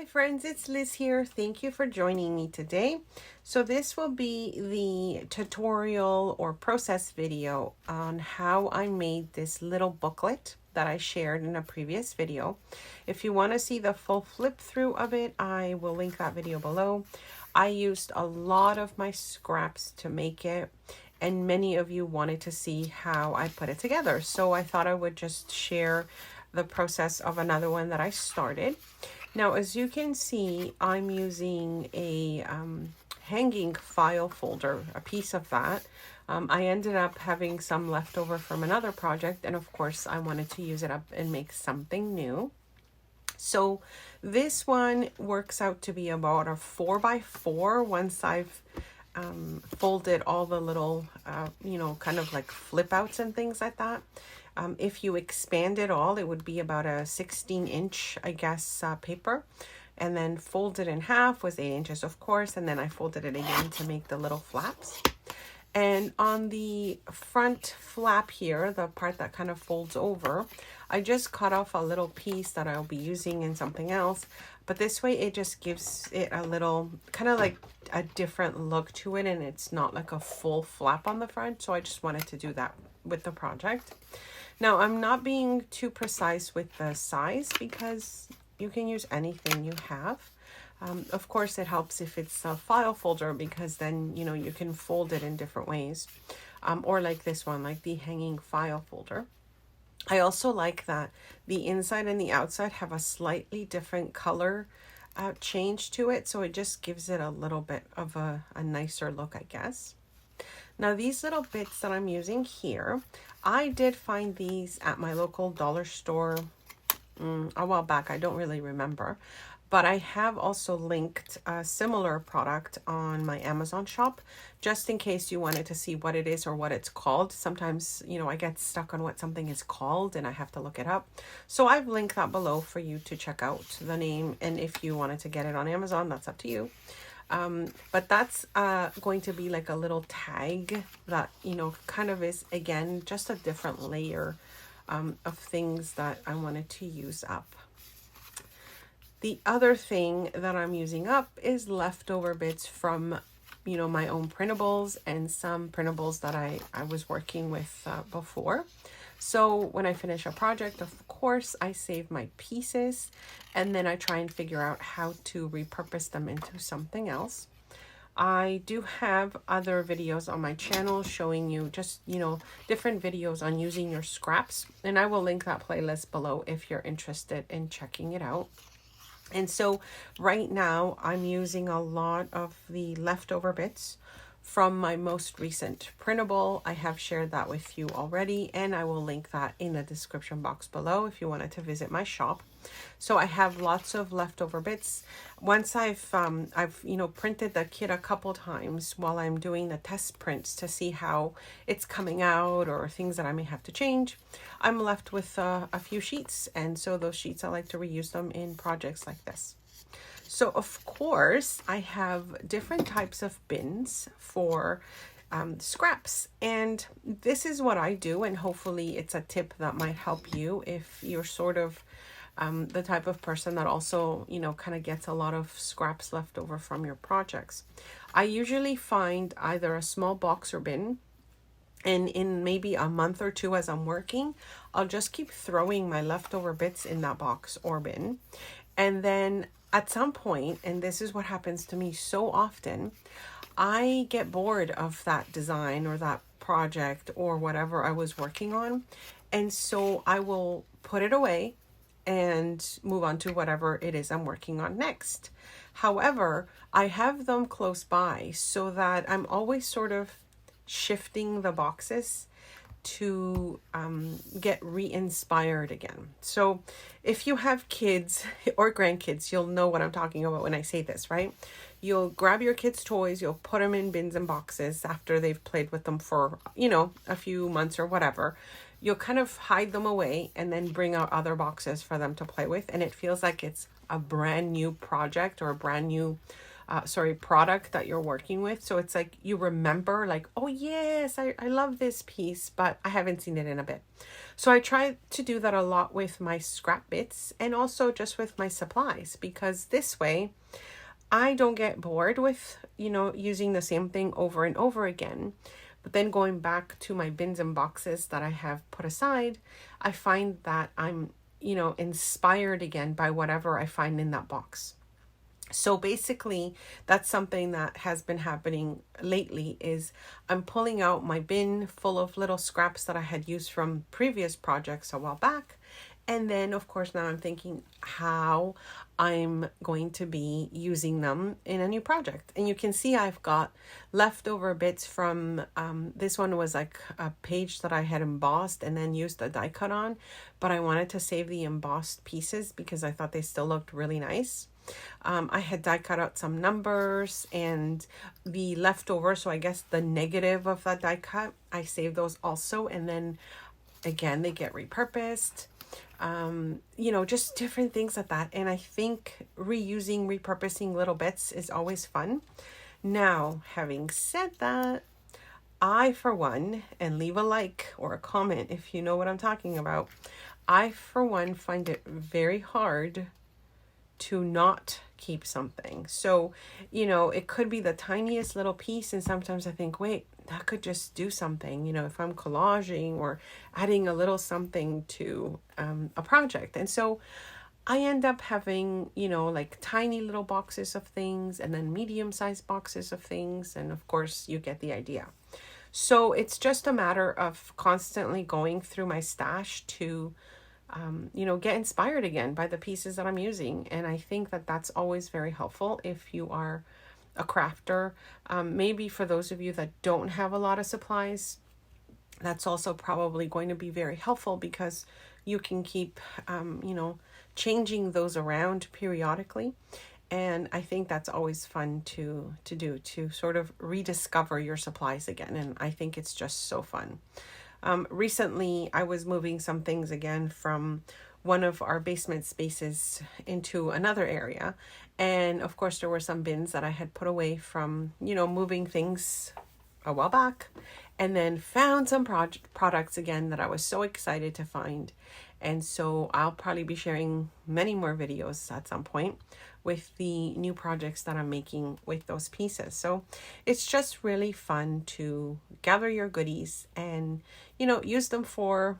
Friends, it's Liz here. Thank you for joining me today. So this will be the tutorial or process video on how I made this little booklet that I shared in a previous video. If you want to see the full flip through of it, I will link that video below. I used a lot of my scraps to make it, and many of you wanted to see how I put it together. So I thought I would just share the process of another one that I started. Now, as you can see, I'm using a hanging file folder, a piece of that. I ended up having some leftover from another project, and of course, I wanted to use it up and make something new. So this one works out to be about a 4x4 once I've folded all the little, kind of like flip outs and things like that. If you expand it all, it would be about a 16-inch, I guess, paper. And then fold it in half was 8 inches, of course. And then I folded it again to make the little flaps. And on the front flap here, the part that kind of folds over, I just cut off a little piece that I'll be using in something else. But this way it just gives it a little, kind of like a different look to it. And it's not like a full flap on the front. So I just wanted to do that with the project. Now, I'm not being too precise with the size because you can use anything you have. Of course, it helps if it's a file folder because then, you can fold it in different ways. Or like this one, like the hanging file folder. I also like that the inside and the outside have a slightly different color change to it. So it just gives it a little bit of a nicer look, I guess. Now, these little bits that I'm using here, I did find these at my local dollar store a while back. I don't really remember. But I have also linked a similar product on my Amazon shop, just in case you wanted to see what it is or what it's called. Sometimes, I get stuck on what something is called and I have to look it up. So I've linked that below for you to check out the name. And if you wanted to get it on Amazon, that's up to you. But that's going to be like a little tag that, kind of is, again, just a different layer of things that I wanted to use up. The other thing that I'm using up is leftover bits from, my own printables and some printables that I was working with before. So when I finish a project, of course, I save my pieces and then I try and figure out how to repurpose them into something else. I do have other videos on my channel showing you just, different videos on using your scraps. And I will link that playlist below if you're interested in checking it out. And so right now I'm using a lot of the leftover bits from my most recent printable. I have shared that with you already, and I will link that in the description box below if you wanted to visit my shop. So I have lots of leftover bits. Once I've printed the kit a couple times while I'm doing the test prints to see how it's coming out or things that I may have to change, I'm left with a few sheets. And so those sheets, I like to reuse them in projects like this. So of course, I have different types of bins for scraps. And this is what I do. And hopefully it's a tip that might help you if you're sort of the type of person that also, kind of gets a lot of scraps left over from your projects. I usually find either a small box or bin, and in maybe a month or two as I'm working, I'll just keep throwing my leftover bits in that box or bin. And then at some point, and this is what happens to me so often, I get bored of that design or that project or whatever I was working on. And so I will put it away and move on to whatever it is I'm working on next. However, I have them close by so that I'm always sort of shifting the boxes to get re-inspired again. So if you have kids or grandkids, you'll know what I'm talking about when I say this, right? You'll grab your kids' toys, you'll put them in bins and boxes after they've played with them for, a few months or whatever. You'll kind of hide them away and then bring out other boxes for them to play with. And it feels like it's a brand new project or a brand new product that you're working with. So it's like you remember like, oh yes, I love this piece, but I haven't seen it in a bit. So I try to do that a lot with my scrap bits and also just with my supplies, because this way I don't get bored with, using the same thing over and over again. But then going back to my bins and boxes that I have put aside, I find that I'm, inspired again by whatever I find in that box. So basically, that's something that has been happening lately is I'm pulling out my bin full of little scraps that I had used from previous projects a while back. And then, of course, now I'm thinking how I'm going to be using them in a new project. And you can see I've got leftover bits from, this one was like a page that I had embossed and then used a die cut on. But I wanted to save the embossed pieces because I thought they still looked really nice. I had die cut out some numbers and the leftover, so I guess the negative of that die cut, I saved those also. And then again, they get repurposed. Just different things like that. And I think repurposing little bits is always fun. Now, having said that, I, for one, and leave a like or a comment if you know what I'm talking about, I, for one, find it very hard to not keep something. So, it could be the tiniest little piece. And sometimes I think, wait, that could just do something, if I'm collaging or adding a little something to a project. And so I end up having, like tiny little boxes of things and then medium-sized boxes of things. And of course, you get the idea. So it's just a matter of constantly going through my stash to get inspired again by the pieces that I'm using. And I think that that's always very helpful if you are a crafter. Maybe for those of you that don't have a lot of supplies, that's also probably going to be very helpful because you can keep, changing those around periodically. And I think that's always fun to do, to sort of rediscover your supplies again. And I think it's just so fun. Recently, I was moving some things again from one of our basement spaces into another area. And of course, there were some bins that I had put away from, moving things a while back, and then found some products again that I was so excited to find. And so I'll probably be sharing many more videos at some point with the new projects that I'm making with those pieces. So it's just really fun to gather your goodies and, use them for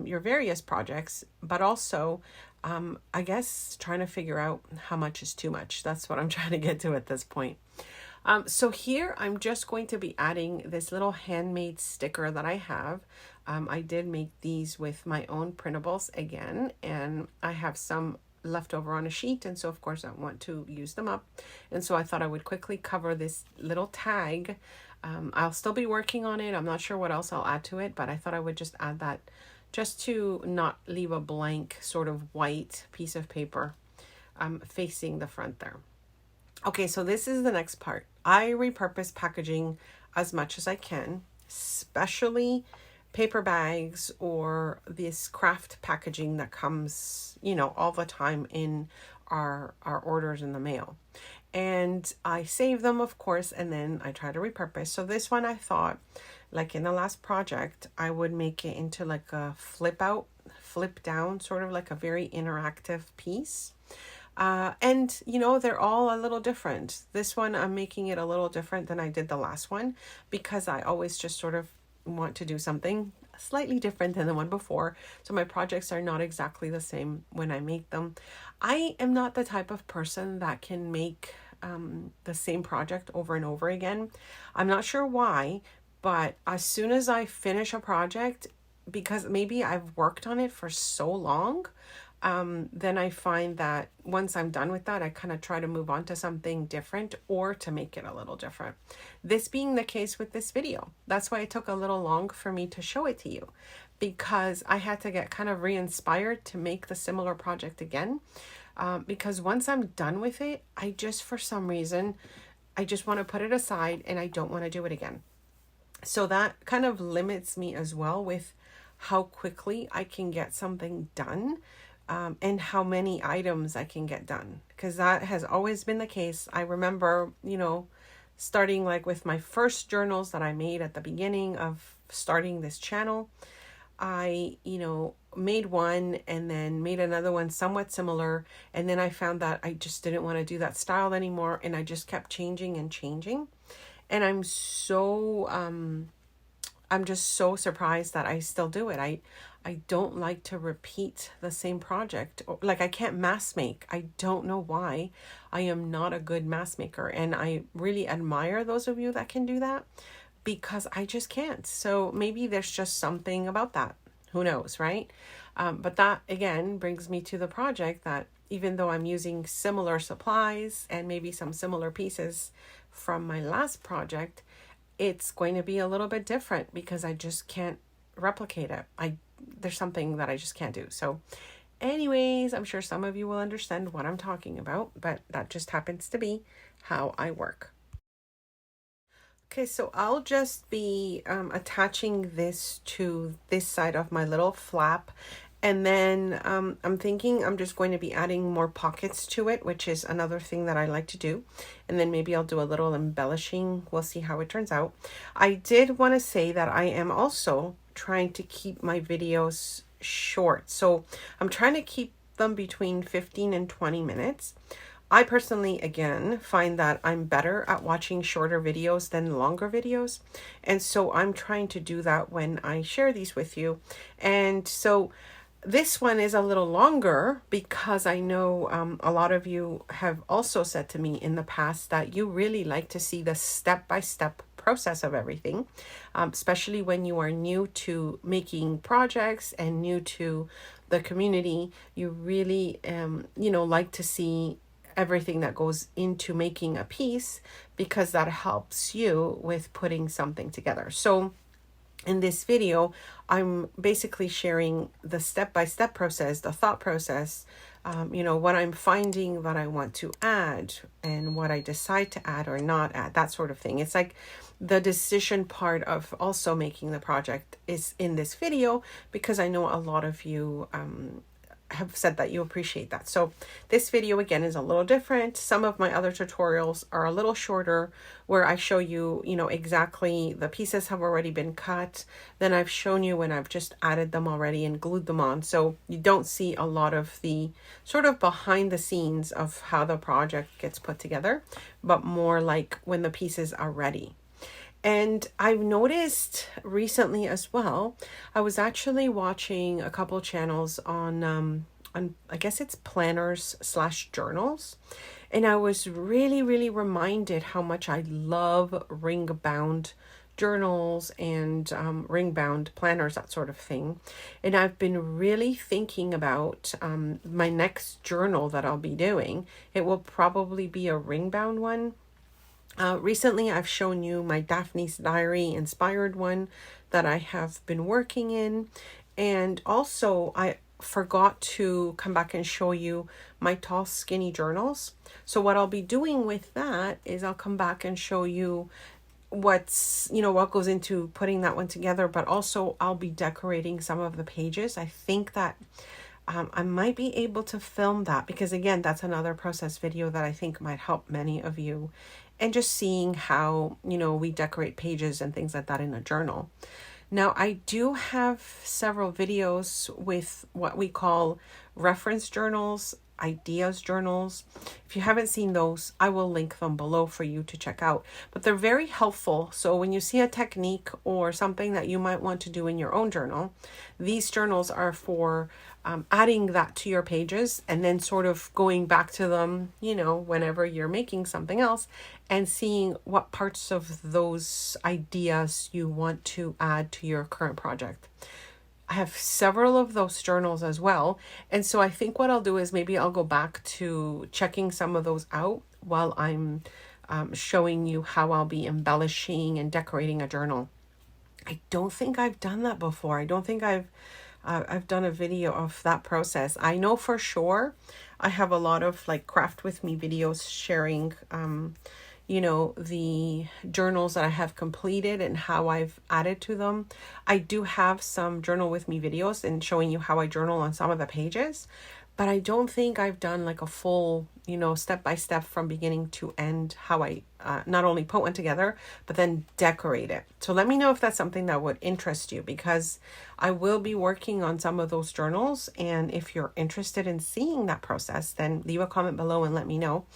your various projects, but also, I guess, trying to figure out how much is too much. That's what I'm trying to get to at this point. So here I'm just going to be adding this little handmade sticker that I have. I did make these with my own printables again, and I have some left over on a sheet, and so of course I want to use them up. And so I thought I would quickly cover this little tag. I'll still be working on it. I'm not sure what else I'll add to it, but I thought I would just add that just to not leave a blank sort of white piece of paper facing the front there. Okay, so this is the next part. I repurpose packaging as much as I can, especially paper bags or this craft packaging that comes, all the time in our orders in the mail. And I save them, of course, and then I try to repurpose. So this one I thought, like in the last project, I would make it into like a flip down, sort of like a very interactive piece. And they're all a little different. This one, I'm making it a little different than I did the last one because I always just sort of want to do something slightly different than the one before. So my projects are not exactly the same when I make them. I am not the type of person that can make the same project over and over again. I'm not sure why, but as soon as I finish a project, because maybe I've worked on it for so long, then I find that once I'm done with that, I kind of try to move on to something different or to make it a little different. This being the case with this video. That's why it took a little long for me to show it to you, because I had to get kind of re-inspired to make the similar project again. Because once I'm done with it, I just, for some reason, I just want to put it aside and I don't want to do it again. So that kind of limits me as well with how quickly I can get something done. and how many items I can get done, because that has always been the case. I remember, starting like with my first journals that I made at the beginning of starting this channel. I, made one and then made another one somewhat similar. And then I found that I just didn't want to do that style anymore. And I just kept changing and changing. And I'm just so surprised that I still do it. I don't like to repeat the same project. Like, I can't mask make. I don't know why. I am not a good mask maker. And I really admire those of you that can do that, because I just can't. So maybe there's just something about that. Who knows, right? But that, again, brings me to the project that even though I'm using similar supplies and maybe some similar pieces from my last project, it's going to be a little bit different because I just can't replicate it. There's something that I just can't do. So anyways, I'm sure some of you will understand what I'm talking about, but that just happens to be how I work. Okay, so I'll just be attaching this to this side of my little flap. And then I'm thinking I'm just going to be adding more pockets to it, which is another thing that I like to do. And then maybe I'll do a little embellishing. We'll see how it turns out. I did want to say that I am also trying to keep my videos short. So I'm trying to keep them between 15 and 20 minutes. I personally, again, find that I'm better at watching shorter videos than longer videos. And so I'm trying to do that when I share these with you. And so this one is a little longer because I know a lot of you have also said to me in the past that you really like to see the step-by-step process of everything, especially when you are new to making projects and new to the community. You really, like to see everything that goes into making a piece, because that helps you with putting something together. So in this video, I'm basically sharing the step-by-step process, the thought process, what I'm finding that I want to add and what I decide to add or not add, that sort of thing. It's like the decision part of also making the project is in this video, because I know a lot of you have said that you appreciate that. So this video again is a little different. Some of my other tutorials are a little shorter, where I show you, exactly the pieces have already been cut. Then I've shown you when I've just added them already and glued them on. So you don't see a lot of the sort of behind the scenes of how the project gets put together, but more like when the pieces are ready. And I've noticed recently as well, I was actually watching a couple channels on I guess it's planners/journals. And I was really, really reminded how much I love ring bound journals and ring bound planners, that sort of thing. And I've been really thinking about my next journal that I'll be doing. It will probably be a ring bound one. Recently, I've shown you my Daphne's Diary inspired one that I have been working in. And also, I forgot to come back and show you my tall, skinny journals. So what I'll be doing with that is I'll come back and show you what goes into putting that one together. But also, I'll be decorating some of the pages. I think that I might be able to film that, because again, that's another process video that I think might help many of you. And just seeing how, we decorate pages and things like that in a journal. Now, I do have several videos with what we call reference journals, ideas journals. If you haven't seen those, I will link them below for you to check out. But they're very helpful. So when you see a technique or something that you might want to do in your own journal, these journals are for adding that to your pages and then sort of going back to them, whenever you're making something else, and seeing what parts of those ideas you want to add to your current project. I have several of those journals as well. And so I think what I'll do is maybe I'll go back to checking some of those out while I'm showing you how I'll be embellishing and decorating a journal. I don't think I've done that before. I don't think I've done a video of that process. I know for sure I have a lot of like craft with me videos sharing, you know, the journals that I have completed and how I've added to them. I do have some journal with me videos and showing you how I journal on some of the pages, but I don't think I've done like a full, you know, step by step from beginning to end, how I not only put one together, but then decorate it. So let me know if that's something that would interest you, because I will be working on some of those journals. And if you're interested in seeing that process, then leave a comment below and let me know.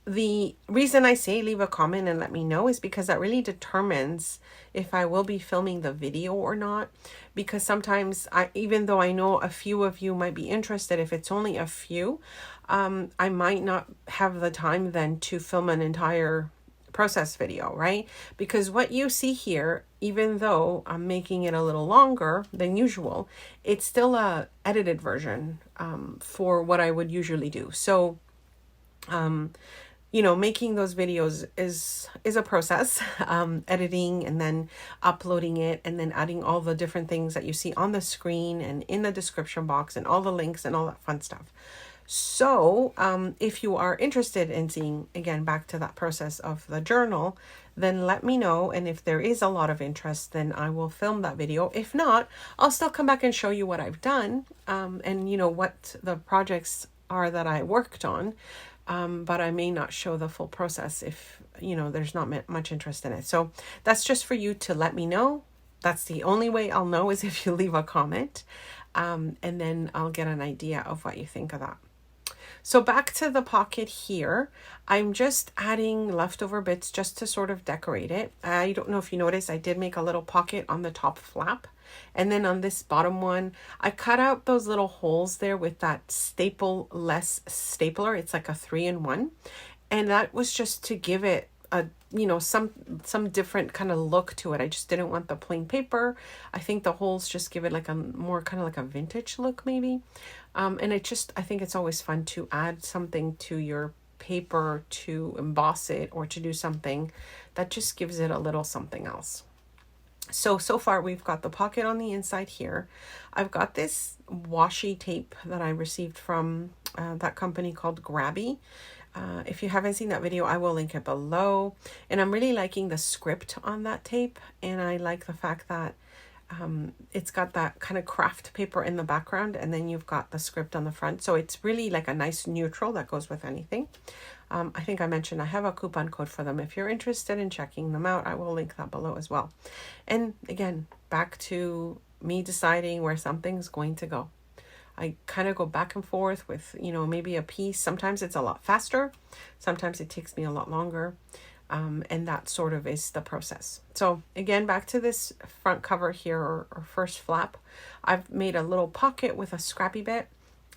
The reason I say leave a comment and let me know is because that really determines if I will be filming the video or not. Because sometimes even though I know a few of you might be interested, if it's only a few, I might not have the time then to film an entire process video, right? Because what you see here, even though I'm making it a little longer than usual, it's still a edited version for what I would usually do. So, you know, making those videos is a process, editing and then uploading it and then adding all the different things that you see on the screen and in the description box and all the links and all that fun stuff. So if you are interested in seeing, again, back to that process of the journal, then let me know. And if there is a lot of interest, then I will film that video. If not, I'll still come back and show you what I've done and, you know, what the projects are that I worked on. But I may not show the full process if, you know, there's not much interest in it. So that's just for you to let me know. That's the only way I'll know, is if you leave a comment. And then I'll get an idea of what you think of that. So back to the pocket here, I'm just adding leftover bits just to sort of decorate it. I don't know if you noticed, I did make a little pocket on the top flap. And then on this bottom one, I cut out those little holes there with that staple-less stapler. It's like a 3-in-1. And that was just to give it a, you know, some different kind of look to it. I just didn't want the plain paper. I think the holes just give it like a more kind of like a vintage look maybe. And I think it's always fun to add something to your paper to emboss it or to do something that just gives it a little something else. So far we've got the pocket on the inside here. I've got this washi tape that I received from that company called Grabby. If you haven't seen that video, I will link it below. And I'm really liking the script on that tape. And I like the fact that it's got that kind of craft paper in the background, and then you've got the script on the front. So it's really like a nice neutral that goes with anything. I think I mentioned I have a coupon code for them. If you're interested in checking them out, I will link that below as well. And again, back to me deciding where something's going to go. I kind of go back and forth with, you know, maybe a piece. Sometimes it's a lot faster. Sometimes it takes me a lot longer. And that sort of is the process. So again, back to this front cover here, or first flap, I've made a little pocket with a scrappy bit.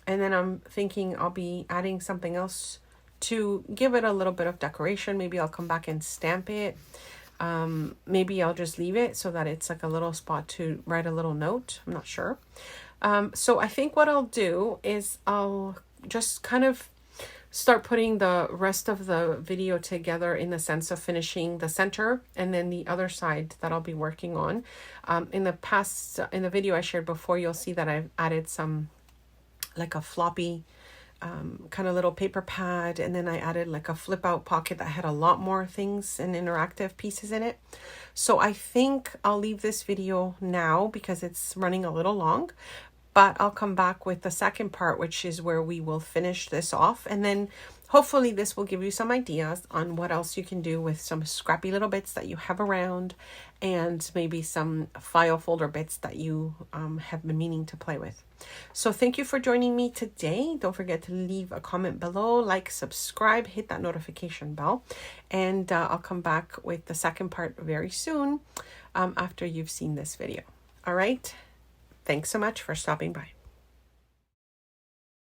And then I'm thinking I'll be adding something else to give it a little bit of decoration. Maybe I'll come back and stamp it. Maybe I'll just leave it so that it's like a little spot to write a little note. I'm not sure. So I think what I'll do is I'll just kind of start putting the rest of the video together in the sense of finishing the center and then the other side that I'll be working on. In the video I shared before, you'll see that I've added some like a floppy kind of little paper pad, and then I added like a flip out pocket that had a lot more things and interactive pieces in it. So I think I'll leave this video now because it's running a little long, but I'll come back with the second part, which is where we will finish this off. And then hopefully this will give you some ideas on what else you can do with some scrappy little bits that you have around, and maybe some file folder bits that you have been meaning to play with. So thank you for joining me today. Don't forget to leave a comment below, like, subscribe, hit that notification bell, and I'll come back with the second part very soon after you've seen this video. All right. Thanks so much for stopping by.